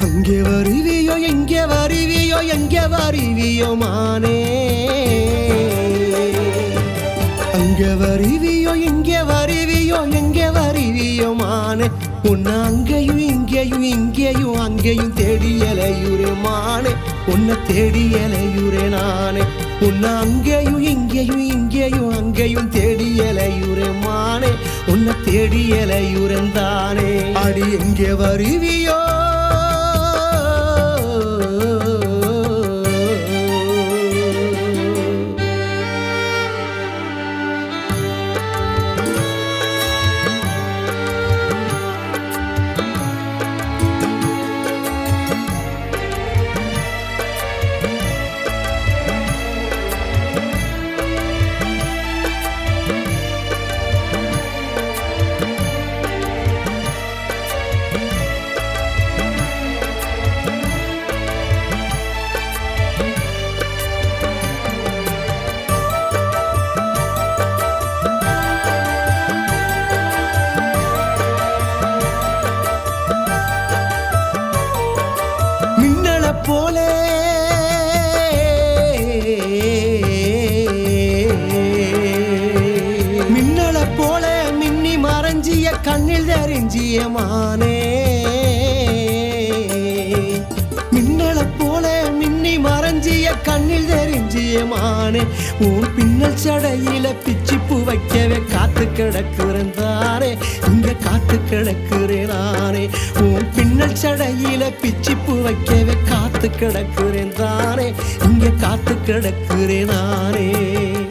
அங்கே வருவியோ எங்கே வருவியோ எங்கே வருவியோ மானே அங்கே வருவியோ எங்கே வருவியோ எங்கே வருவியோ மானே உன்னை அங்கேயும் இங்கேயும் இங்கேயும் அங்கேயும் தேடியலையுரே மானே உன்னை தேடியலையுரே நானே உன்னை அங்கேயும் இங்கேயும் இங்கேயும் அங்கேயும் தேடியலையுரே மானே உன்னை தேடியலையுரன் தானே அடி எங்கே வருவியோ போலே மின்னல போல மின்னி மறைஞ்சிய கண்ணில் தெரிஞ்சிய மானே மின்னல போல மின்னி மறைஞ்சிய கண்ணில் தெரிஞ்சிய மானே உன் பின்னல் சடையில பிச்சிப்பு வைக்கவே காத்து கிடக்குறேன் தானே இங்க காத்து கிடக்குறேன் நானே உன் பின்னல் சடையில பிச்சிப்பு வைக்கவே காத்து கிடக்குறேன் தானே இங்க காத்து கிடக்குறேன் நானே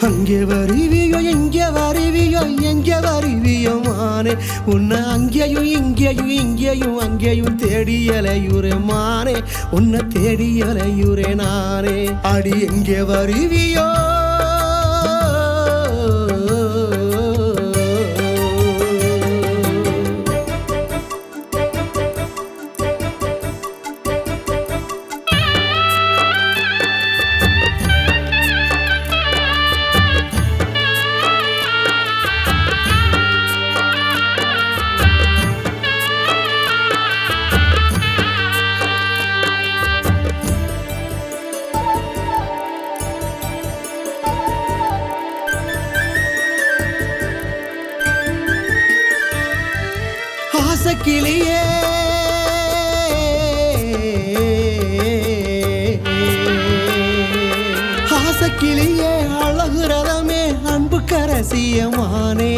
அங்கே வருவியோ எங்கே வருவியோ எங்கே வருவியோ மானே உன்னை அங்கேயும் இங்கேயும் இங்கேயும் அங்கேயும் தேடியலையுரே மானே உன்னை தேடியலையுரே நானே அடி எங்கே வருவியோ ஆசக்கிளியே ஆசக்கிளியே அழகு ரதமே அன்பு கரசியமானே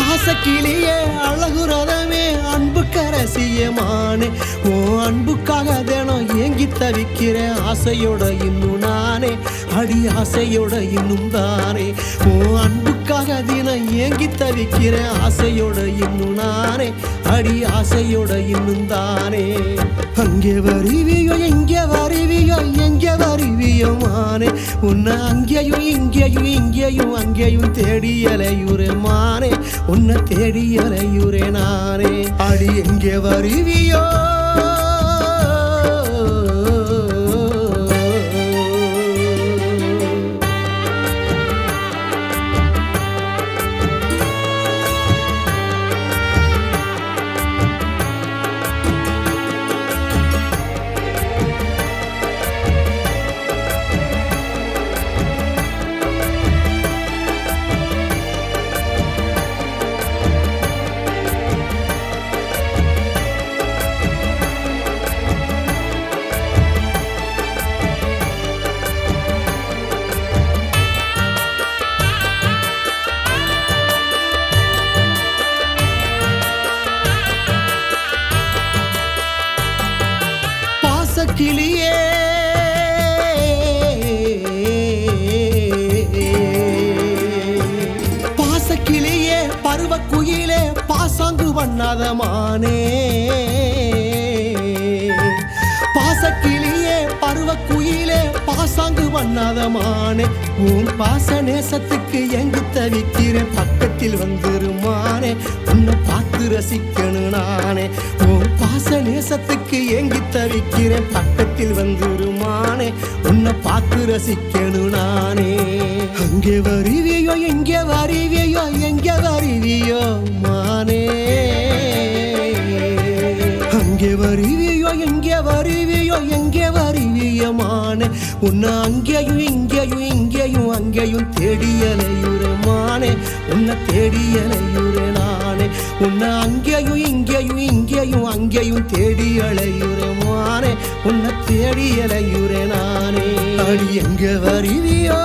ஆசக்கிளியே அழகு ரதமே அன்பு கரசியமானே ஓ அன்புக்காக தினம் ஏங்கி தவிக்கிற ஆசையோட இன்னும் நானே அடி ஆசையோட இன்னும் தானே ஓ அன்புக்காக தினம் ஏங்கி தவிக்கிற ஆசையோட இன்னும் நானே அடி ஆசையோட இன்னும் தானே அங்கே வருவியோ எங்கே வருவியோ எங்கே வருவியோ மானே உன்னை அங்கேயும் இங்கேயும் இங்கேயும் அங்கேயும் தேடியலையுரே மானே உன்னை தேடியலையுரே நானே அடி எங்கே வருவியோ கிளியே பாசக்கிளியே பருவக்குயிலே பாசாங்கு பண்ணாத மானே பாசக்கிளியே பருவக்குயிலே பாசாங்கு பண்ணாத மானே உன் பாச நேசத்துக்கு எங்கு தவிக்கிறேன் பக்கத்தில் வந்துருமானே உன்னை பார்த்து ரசிக்கணும் நானே உன் பாச நேசத்துக்கு ஏங்கி தவிக்கிறேன் பக்கத்தில் வந்துருமானே உன்னை பார்த்து ரசிக்கணும் நானே அங்கே வருவியோ எங்கே வருவியோ எங்கே வருவியோ மானே உன்னை அங்கேயும் இங்கேயும் இங்கேயும் அங்கேயும் தேடியலையுறே மானே உன்னை தேடியலையுறே நானே உன்னை அங்கேயும் இங்கேயும் இங்கேயும் அங்கேயும் தேடியலையுறே மானே உன்னை தேடியலையுறே நானே அடி எங்க வருவியோ